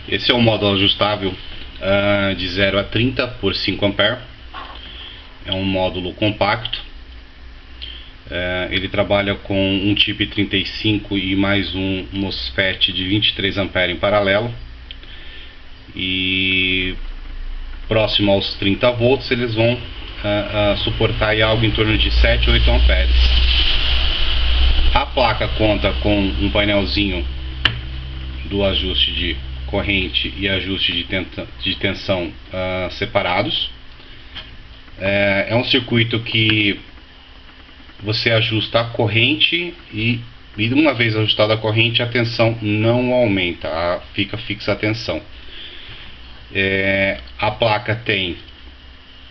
Esse é um módulo ajustável de 0 a 30 por 5 A. É um módulo compacto. Ele trabalha com um chip 35 e mais um MOSFET de 23 A em paralelo. E próximo aos 30 volts eles vão suportar aí algo em torno de 7 a 8 amperes. A placa conta com um painelzinho do ajuste de corrente e ajuste de tensão separados. É um circuito que você ajusta a corrente e uma vez ajustada a corrente, a tensão não aumenta, fica fixa a tensão. A placa tem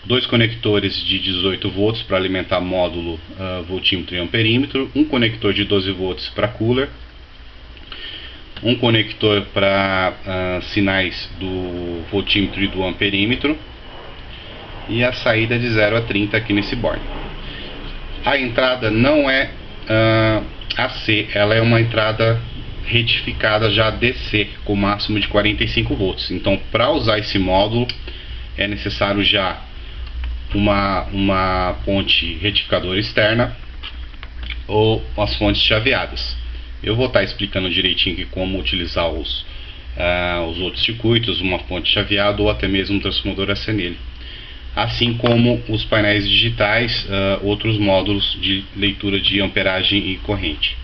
dois conectores de 18 volts para alimentar módulo voltímetro e amperímetro, um conector de 12 volts para cooler, um conector para sinais do voltímetro e do amperímetro e a saída de 0 a 30 aqui nesse board. A entrada não é AC, ela é uma entrada retificada já DC com máximo de 45 volts. Então, para usar esse módulo é necessário já uma ponte retificadora externa ou as fontes chaveadas. Eu vou estar explicando direitinho aqui como utilizar os outros circuitos, uma fonte chaveada ou até mesmo um transformador AC nele. Assim como os painéis digitais, outros módulos de leitura de amperagem e corrente.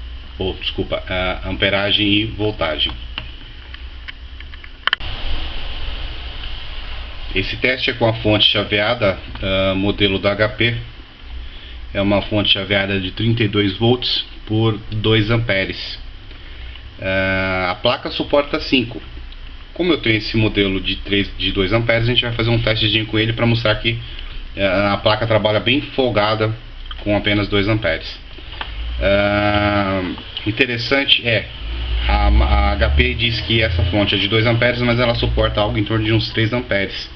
Amperagem e voltagem. Esse teste é com a fonte chaveada, modelo da HP. É uma fonte chaveada de 32 volts por 2 amperes. A placa suporta 5. Como eu tenho esse modelo de 2 amperes, a gente vai fazer um testezinho com ele para mostrar que a placa trabalha bem folgada com apenas 2 amperes. Interessante a HP diz que essa fonte é de 2 amperes, mas ela suporta algo em torno de uns 3 amperes.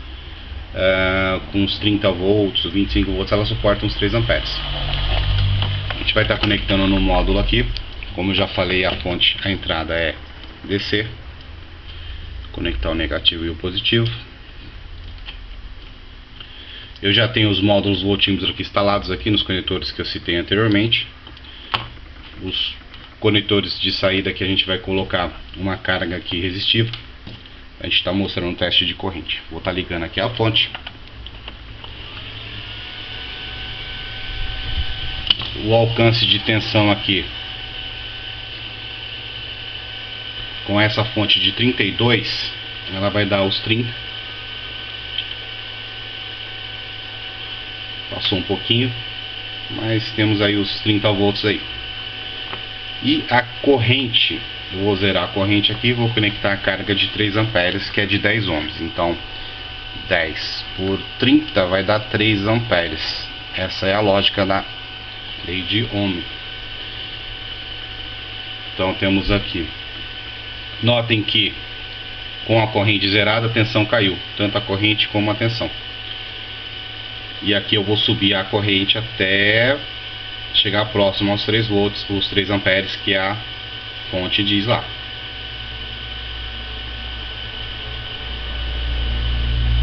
Com uns 30 volts, 25 volts, ela suporta uns 3 amperes. A gente vai estar conectando no módulo aqui. Como eu já falei, a entrada é DC. Conectar o negativo e o positivo. Eu já tenho os módulos voltímetro aqui instalados aqui nos conectores que eu citei anteriormente. Os conectores de saída que a gente vai colocar uma carga aqui resistiva. A gente está mostrando um teste de corrente. Vou estar ligando aqui a fonte. O alcance de tensão aqui com essa fonte de 32, ela vai dar os 30. Passou um pouquinho, mas temos aí os 30 volts aí. E a corrente, eu vou zerar a corrente aqui, vou conectar a carga de 3 amperes, que é de 10 ohms. Então 10 por 30 vai dar 3 amperes. Essa é a lógica da lei de Ohm. Então temos aqui. Notem que com a corrente zerada a tensão caiu, tanto a corrente como a tensão. E aqui eu vou subir a corrente até chegar próximo aos 3 volts, os 3 amperes que a fonte diz lá.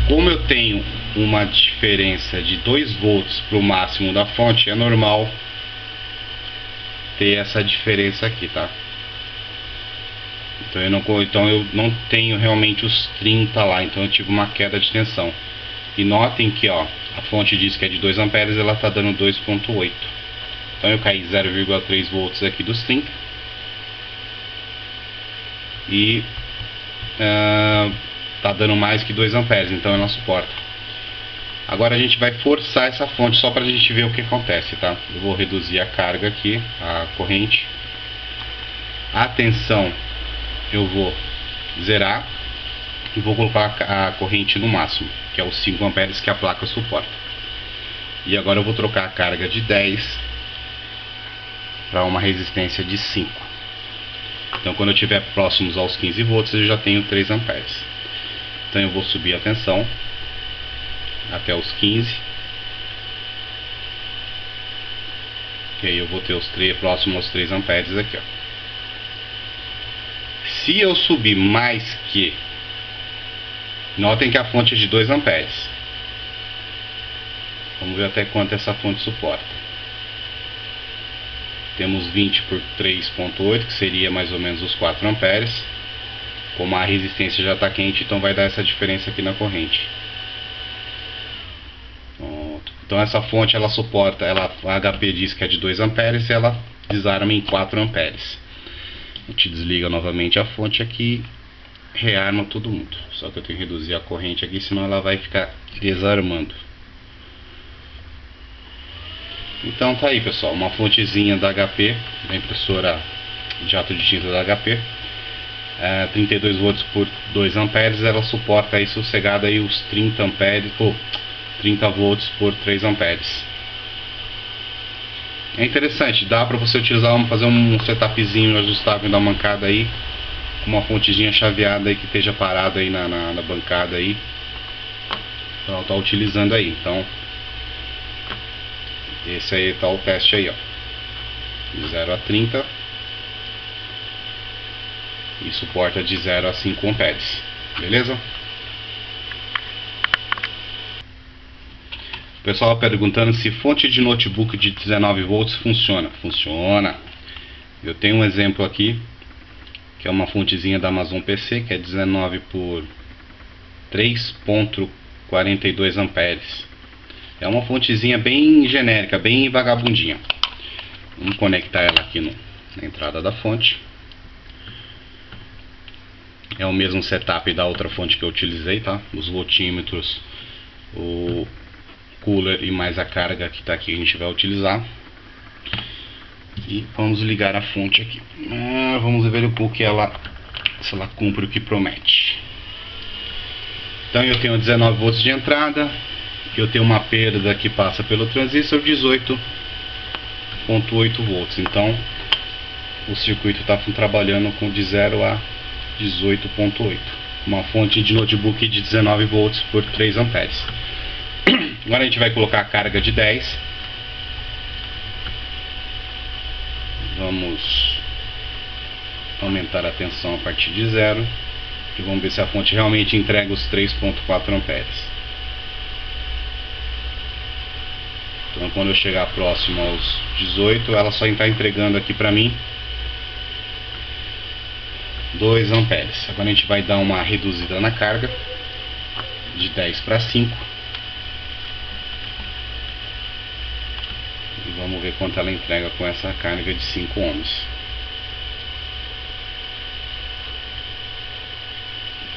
Como eu tenho uma diferença de 2 volts para o máximo da fonte, é normal ter essa diferença aqui, tá? Então eu não tenho realmente os 30 lá, então eu tive uma queda de tensão. E notem que a fonte diz que é de 2 amperes, ela está dando 2,8. Então eu caí 0,3 volts aqui dos 30. E está dando mais que 2 amperes, então ela suporta. Agora a gente vai forçar essa fonte só para a gente ver o que acontece, tá? Eu vou reduzir a carga aqui, a corrente. A tensão eu vou zerar e vou colocar a corrente no máximo, que é os 5 amperes que a placa suporta. E agora eu vou trocar a carga de 10 para uma resistência de 5. Então quando eu estiver próximos aos 15 volts eu já tenho 3 amperes. Então eu vou subir a tensão até os 15. E aí eu vou ter próximo aos 3 amperes aqui, ó. Se eu subir mais que Notem que a fonte é de 2 amperes. Vamos ver até quanto essa fonte suporta. Temos 20 por 3.8, que seria mais ou menos os 4 amperes. Como a resistência já está quente, então vai dar essa diferença aqui na corrente. Pronto. Então essa fonte ela suporta, a HP diz que é de 2 amperes e ela desarma em 4 amperes. A gente desliga novamente a fonte aqui, rearma todo mundo. Só que eu tenho que reduzir a corrente aqui, senão ela vai ficar desarmando. Então tá aí, pessoal, uma fontezinha da HP, da impressora jato de tinta da HP, 32 volts por 2 amperes, ela suporta aí sossegada aí os 30 amperes, ou 30 volts por 3 amperes. É interessante, dá pra você utilizar, fazer um setupzinho ajustável da mancada aí, com uma fontezinha chaveada aí que esteja parada aí na bancada aí, pra estar utilizando aí. Então esse aí tá o teste aí, ó, de 0 a 30 e suporta de 0 a 5 amperes, beleza? O pessoal perguntando se fonte de notebook de 19 volts funciona. Funciona. Eu tenho um exemplo aqui, que é uma fontezinha da Amazon PC, que é 19 por 3.42 amperes. É uma fontezinha bem genérica, bem vagabundinha. Vamos conectar ela aqui na entrada da fonte. É o mesmo setup da outra fonte que eu utilizei, tá? Os voltímetros, o cooler e mais a carga que está aqui a gente vai utilizar. E vamos ligar a fonte aqui. Vamos ver um pouco se ela cumpre o que promete. Então eu tenho 19 volts de entrada. Eu tenho uma perda que passa pelo transistor 18.8 volts. Então o circuito está trabalhando com de 0 a 18.8. Uma fonte de notebook de 19 volts por 3 amperes. Agora a gente vai colocar a carga de 10. Vamos aumentar a tensão a partir de 0. E vamos ver se a fonte realmente entrega os 3.4 amperes. Então quando eu chegar próximo aos 18, ela só está entregando aqui para mim 2 amperes. Agora a gente vai dar uma reduzida na carga de 10 para 5. E vamos ver quanto ela entrega com essa carga de 5 ohms.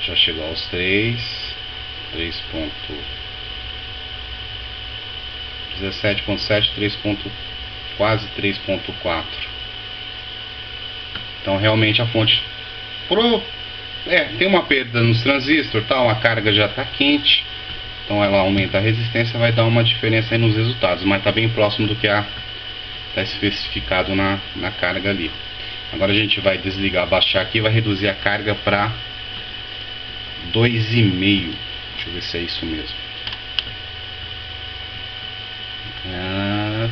Já chegou aos 3.17.7, quase 3.4. Então realmente a fonte tem uma perda nos transistores, tal, a carga já está quente, então ela aumenta a resistência, vai dar uma diferença aí nos resultados, mas está bem próximo do que está especificado na carga ali. Agora a gente vai desligar, baixar aqui e vai reduzir a carga para 2,5. Deixa eu ver se é isso mesmo.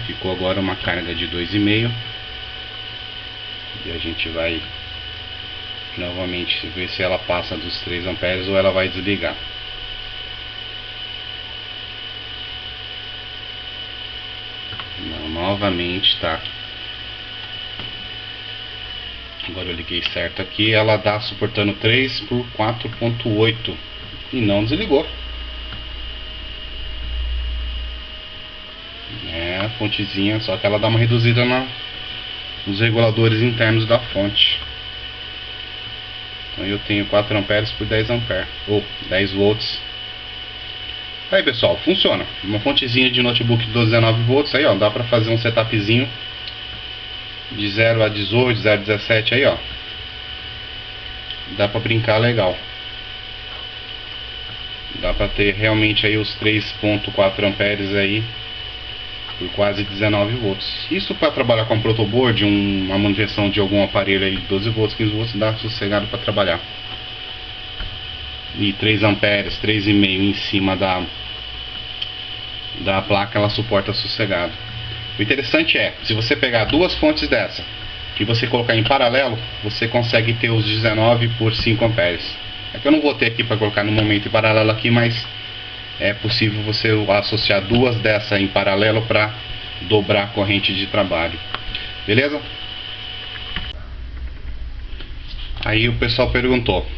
Ficou agora uma carga de 2,5. E a gente vai novamente ver se ela passa dos 3 amperes ou ela vai desligar. Não, novamente tá. Agora eu liguei certo aqui, ela dá suportando 3 por 4.8 e não desligou. É a fontezinha, só que ela dá uma reduzida nos reguladores internos da fonte. Então eu tenho 4 amperes por 10 amperes, ou 10 volts. Aí pessoal, funciona. Uma fontezinha de notebook de 19 volts aí, ó, dá pra fazer um setupzinho de 0 a 18, 0 a 17 aí, ó. Dá pra brincar legal. Dá pra ter realmente aí os 3.4 amperes aí por quase 19 volts. Isso para trabalhar com um protoboard, uma manutenção de algum aparelho aí de 12 volts, 15 volts, dá sossegado para trabalhar. E 3 amperes, 3,5 em cima da placa, ela suporta sossegado. O interessante é, se você pegar duas fontes dessa e você colocar em paralelo, você consegue ter os 19 por 5 amperes. É que eu não vou ter aqui para colocar no momento em paralelo aqui, mas é possível você associar duas dessa em paralelo para dobrar a corrente de trabalho. Beleza? Aí o pessoal perguntou: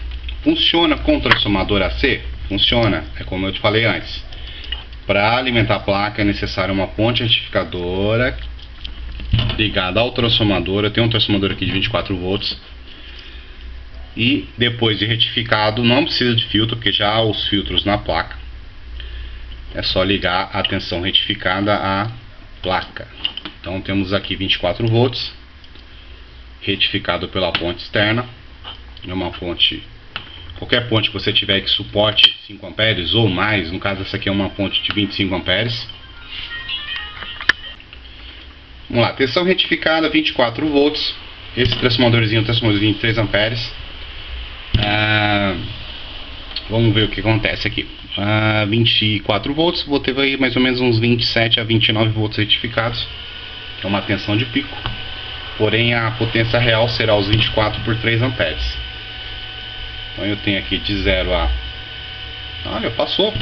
funciona com transformador AC? Funciona, é como eu te falei antes. Para alimentar a placa é necessário uma ponte retificadora ligada ao transformador. Eu tenho um transformador aqui de 24 volts. E depois de retificado, não precisa de filtro, porque já há os filtros na placa. É só ligar a tensão retificada à placa. Então temos aqui 24 volts retificado pela ponte externa. É uma ponte, qualquer ponte que você tiver que suporte 5 amperes ou mais. No caso, essa aqui é uma ponte de 25 amperes. Vamos lá, tensão retificada 24 volts. Esse transformadorzinho é um transformadorzinho de 3 amperes. Vamos ver o que acontece aqui. 24 volts, vou ter aí mais ou menos uns 27 a 29 volts retificados. É uma tensão de pico. Porém, a potência real será os 24 por 3 amperes. Então eu tenho aqui de 0 a... Olha, passou.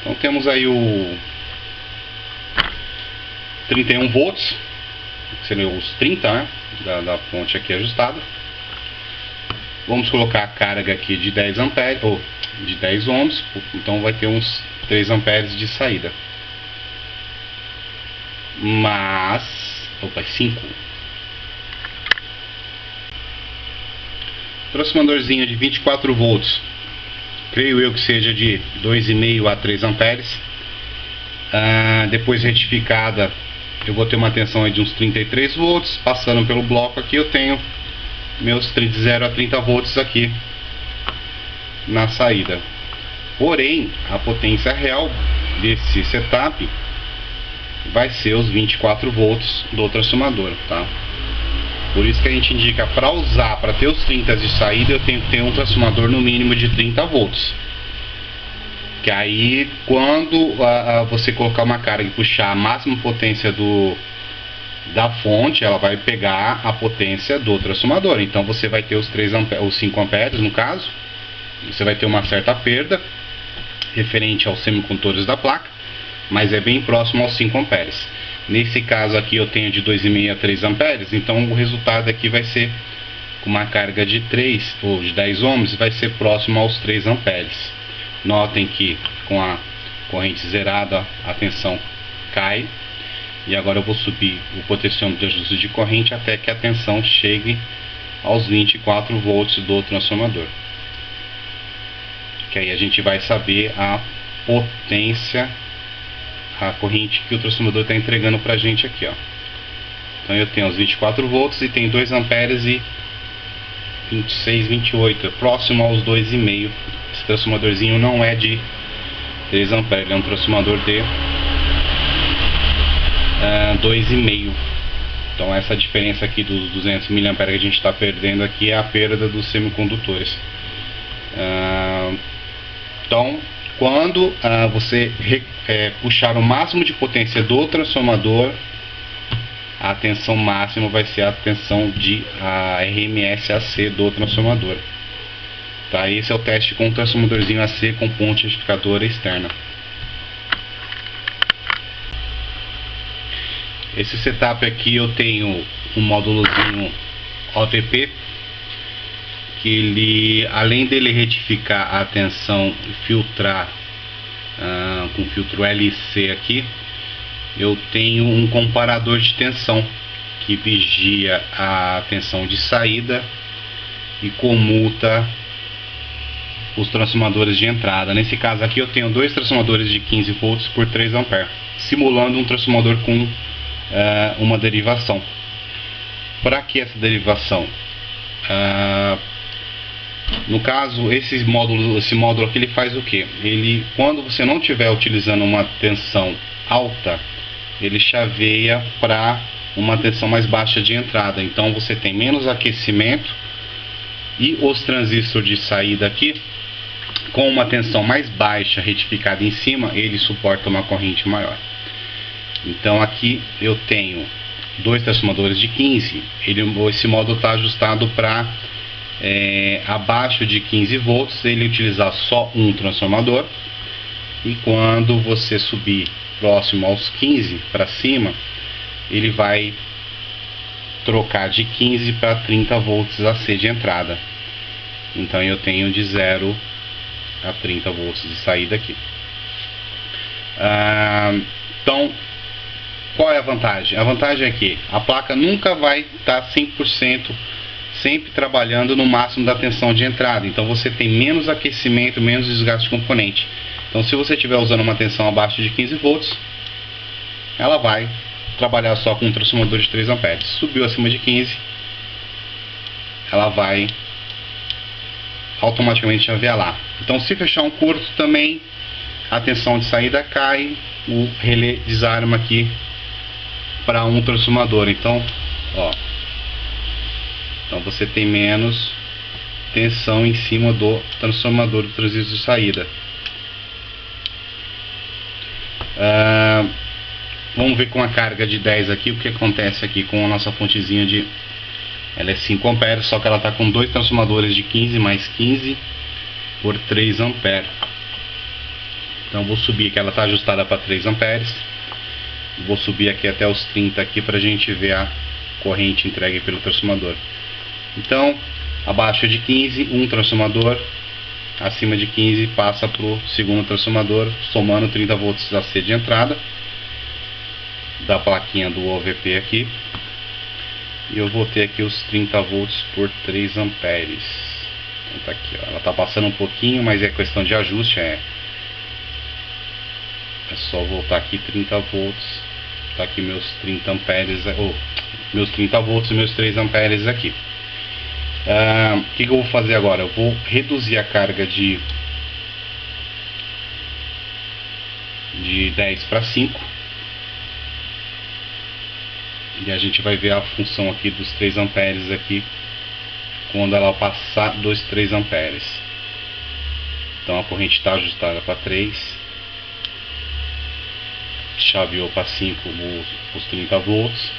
Então temos aí o 31 volts, que seriam os 30, né, da fonte aqui ajustada. Vamos colocar a carga aqui de 10 amperes, ou de 10 ohms, então vai ter uns 3 amperes de saída. Mas... Opa, 5. Transformadorzinho de 24 volts. Creio eu que seja de 2,5 a 3 amperes. Depois retificada, eu vou ter uma tensão aí de uns 33 volts. Passando pelo bloco aqui, eu tenho meus de 0 a 30 volts aqui na saída. Porém, a potência real desse setup vai ser os 24 volts do transformador, tá? Por isso que a gente indica, para usar, para ter os 30 de saída, eu tenho que ter um transformador no mínimo de 30 volts. Que aí, quando você colocar uma carga e puxar a máxima potência da fonte, ela vai pegar a potência do transformador. Então você vai ter os 5 amperes no caso. Você vai ter uma certa perda referente aos semicondutores da placa, mas é bem próximo aos 5 amperes. Nesse caso aqui eu tenho de 2,5 a 3 amperes, então o resultado aqui vai ser, com uma carga de 3 ou de 10 ohms, vai ser próximo aos 3 amperes. Notem que com a corrente zerada a tensão cai. E agora eu vou subir o potenciômetro de ajuste de corrente até que a tensão chegue aos 24 volts do transformador. Que aí a gente vai saber a potência, a corrente que o transformador está entregando para a gente aqui, ó. Então eu tenho os 24 volts e tem 2 amperes e 26, 28, próximo aos 2,5. Esse transformadorzinho não é de 3 amperes, ele é um transformador de 2,5. Então essa diferença aqui dos 200 mA que a gente está perdendo aqui é a perda dos semicondutores. Então quando você puxar o máximo de potência do transformador, a tensão máxima vai ser a tensão de RMS AC do transformador. Tá? Esse é o teste com o transformadorzinho AC com ponte retificadora externa. Esse setup aqui eu tenho um módulozinho OVP, que ele, além dele retificar a tensão e filtrar com filtro LC aqui, eu tenho um comparador de tensão que vigia a tensão de saída e comuta os transformadores de entrada. Nesse caso aqui eu tenho 2 transformadores de 15 volts por 3 amperes, simulando um transformador com uma derivação. Para que essa derivação? No caso, esse módulo aqui ele faz o que? Ele, quando você não estiver utilizando uma tensão alta, ele chaveia para uma tensão mais baixa de entrada. Então você tem menos aquecimento e os transistores de saída aqui, com uma tensão mais baixa retificada em cima, ele suporta uma corrente maior. Então aqui eu tenho 2 transformadores de 15. Esse módulo está ajustado para abaixo de 15 volts ele utilizar só um transformador, e quando você subir próximo aos 15 para cima, ele vai trocar de 15 para 30 volts AC de entrada. Então eu tenho de 0 a 30 volts de saída aqui. Então, qual é a vantagem? A vantagem é que a placa nunca vai estar 100% sempre trabalhando no máximo da tensão de entrada. Então você tem menos aquecimento, menos desgaste de componente. Então se você estiver usando uma tensão abaixo de 15 volts, ela vai trabalhar só com um transformador de 3 amperes. Subiu acima de 15, ela vai automaticamente chavear. Então se fechar um curto também, a tensão de saída cai, o relé desarma aqui para um transformador. Então, então você tem menos tensão em cima do transformador do transistor de saída. Vamos ver com a carga de 10 aqui o que acontece aqui com a nossa fontezinha de... Ela é 5 amperes, só que ela está com dois transformadores de 15 mais 15 por 3 amperes. Então vou subir aqui, ela está ajustada para 3 amperes. Vou subir aqui até os 30 aqui para a gente ver a corrente entregue pelo transformador. Então, abaixo de 15, um transformador. Acima de 15 passa para o segundo transformador, somando 30 volts AC de entrada da plaquinha do OVP aqui. E eu vou ter aqui os 30 volts por 3 amperes. Então tá aqui, ó. Ela está passando um pouquinho, mas é questão de ajuste. É só voltar aqui 30 volts. Tá aqui meus 30 amperes, meus 30 volts e meus 3 amperes aqui. O que eu vou fazer agora? Eu vou reduzir a carga de 10 para 5. E a gente vai ver a função aqui dos 3 amperes aqui quando ela passar dos 3 amperes. Então a corrente está ajustada para 3. Chaveou para 5 os 30 volts.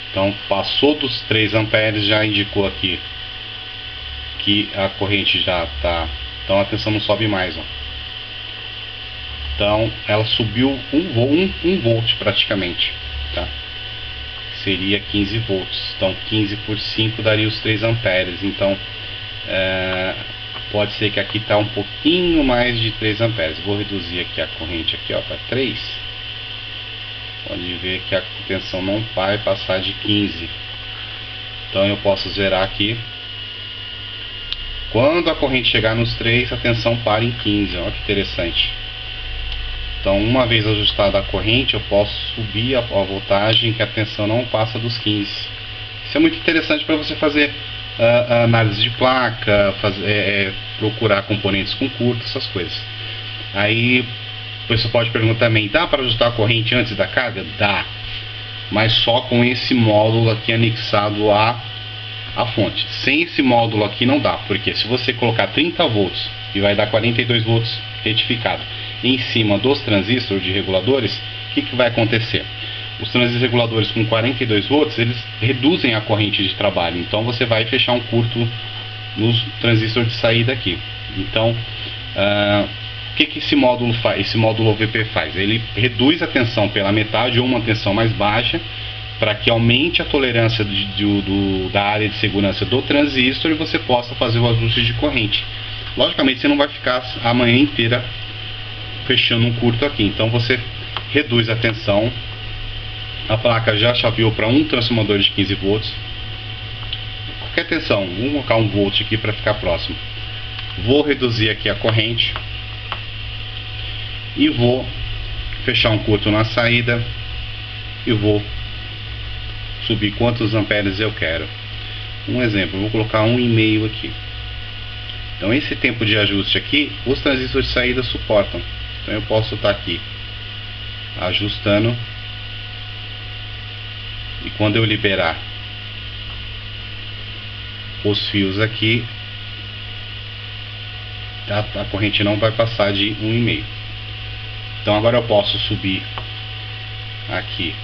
Então passou dos 3 amperes, já indicou aqui que a corrente já está. Então a tensão não sobe mais, ó. Então ela subiu 1 volt praticamente, tá? Seria 15 volts. Então 15 por 5 daria os 3 amperes. Então pode ser que aqui está um pouquinho mais de 3 amperes. Vou reduzir aqui a corrente aqui, ó, para 3. Pode ver que a tensão não vai passar de 15. Então eu posso zerar aqui. Quando a corrente chegar nos 3, a tensão para em 15. Olha que interessante. Então uma vez ajustada a corrente, eu posso subir a voltagem que a tensão não passa dos 15. Isso é muito interessante para você fazer análise de placa, procurar componentes com curto, essas coisas. Aí você pode perguntar também, dá para ajustar a corrente antes da carga? Dá, mas só com esse módulo aqui anexado à fonte. Sem esse módulo aqui não dá, porque se você colocar 30 volts e vai dar 42 volts retificado em cima dos transistores de reguladores, o que vai acontecer? Os transistores reguladores com 42 volts, eles reduzem a corrente de trabalho, então você vai fechar um curto nos transistores de saída aqui. Então, o que esse módulo faz? Esse módulo OVP faz? Ele reduz a tensão pela metade ou uma tensão mais baixa, para que aumente a tolerância da área de segurança do transistor e você possa fazer o ajuste de corrente. Logicamente você não vai ficar a manhã inteira fechando um curto aqui, então você reduz a tensão. A placa já chaveou para um transformador de 15 volts. Qualquer tensão, vamos colocar 1 volt aqui para ficar próximo. Vou reduzir aqui a corrente e vou fechar um curto na saída e vou subir quantos amperes eu quero. Um exemplo, eu vou colocar 1,5 aqui. Então esse tempo de ajuste aqui, os transistores de saída suportam. Então eu posso estar aqui ajustando, e quando eu liberar os fios aqui, a corrente não vai passar de 1,5. Então agora eu posso subir aqui.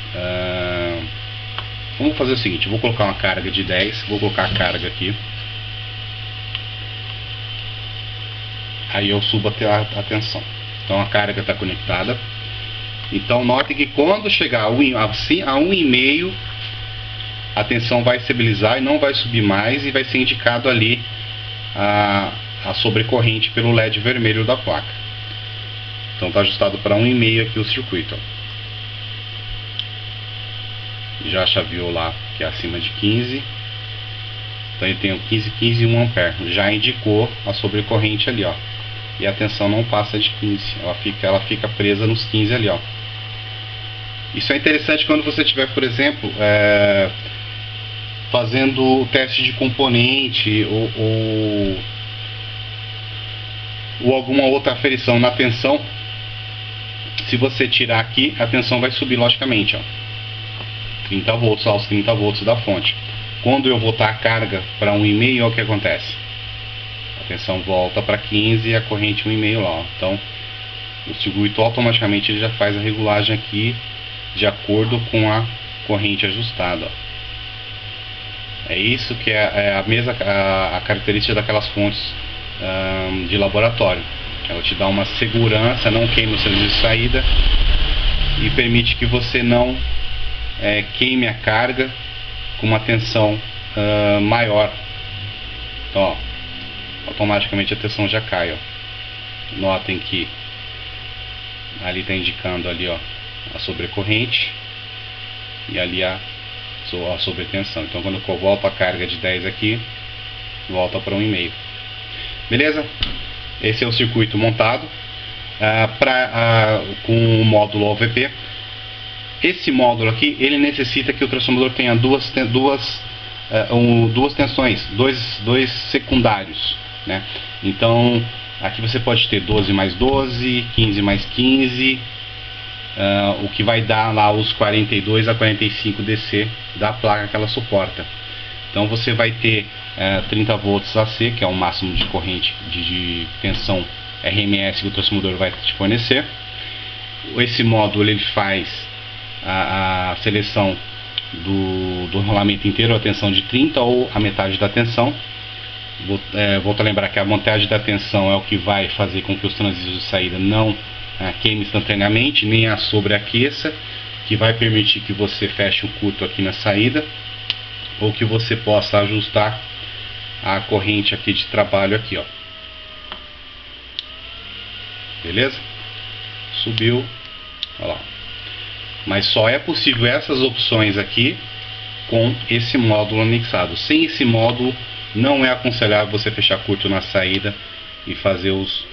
Vamos fazer o seguinte, vou colocar uma carga de 10, vou colocar a carga aqui. aí eu subo até a tensão. Então a carga está conectada. Então notem que quando chegar a 1,5, a tensão vai estabilizar e não vai subir mais, e vai ser indicado ali a sobrecorrente pelo LED vermelho da placa. Então está ajustado para 1,5 aqui o circuito, ó. Já chaveou lá que é acima de 15. Então ele tem o 15, 15 e 1 ampere. Já indicou a sobrecorrente ali, ó. E a tensão não passa de 15. Ela fica presa nos 15 ali, ó. Isso é interessante quando você tiver, por exemplo, fazendo o teste de componente ou alguma outra aferição na tensão. Se você tirar aqui, a tensão vai subir logicamente, ó. 30 volts aos 30 volts da fonte. Quando eu voltar a carga para 1,5, olha o que acontece. A tensão volta para 15 e a corrente 1,5 lá, ó. Então o circuito automaticamente ele já faz a regulagem aqui de acordo com a corrente ajustada, ó. É isso que é a característica daquelas fontes de laboratório. Ela te dá uma segurança, não queima o serviço de saída e permite que você não queime a carga com uma tensão maior. Então, ó, automaticamente a tensão já cai, ó. Notem que ali está indicando ali, ó, a sobrecorrente e ali a sobretensão. Então quando eu volto a carga de 10 aqui, volta para 1,5. Beleza? Esse é o circuito montado com o módulo OVP. Esse módulo aqui, ele necessita que o transformador tenha duas tensões, dois secundários, né? Então aqui você pode ter 12 mais 12, 15 mais 15, o que vai dar lá os 42 a 45 DC da placa que ela suporta. Então você vai ter 30 volts AC, que é o máximo de corrente de tensão RMS que o transformador vai te fornecer. Esse módulo ele faz a seleção do rolamento inteiro, a tensão de 30 ou a metade da tensão. Volto a lembrar que a montagem da tensão é o que vai fazer com que os transistores de saída não queime instantaneamente, nem a sobreaqueça, que vai permitir que você feche um curto aqui na saída, ou que você possa ajustar a corrente aqui de trabalho aqui, ó. Beleza? Subiu, olha lá. Mas só é possível essas opções aqui com esse módulo anexado. Sem esse módulo não é aconselhável você fechar curto na saída e fazer os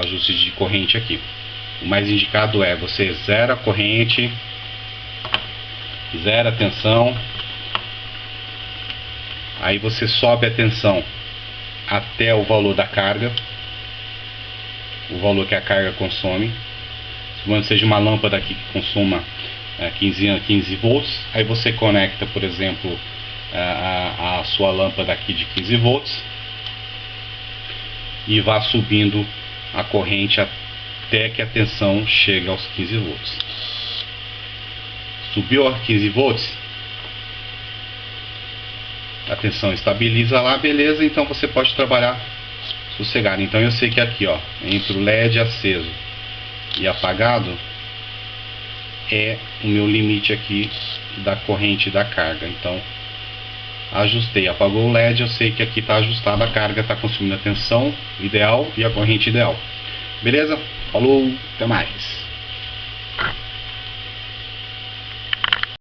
ajustes de corrente aqui. O mais indicado é você zera a corrente, zera a tensão, aí você sobe a tensão até o valor da carga, o valor que a carga consome. Supondo seja uma lâmpada aqui que consuma 15 volts, aí você conecta, por exemplo, a sua lâmpada aqui de 15 volts e vá subindo a corrente até que a tensão chegue aos 15 volts. Subiu a 15 volts, a tensão estabiliza lá, beleza, então você pode trabalhar sossegado. Então eu sei que aqui, ó, entre o LED aceso e apagado é o meu limite aqui da corrente da carga. Então ajustei, apagou o LED, eu sei que aqui está ajustada a carga, está consumindo a tensão ideal e a corrente ideal. Beleza? Falou, até mais.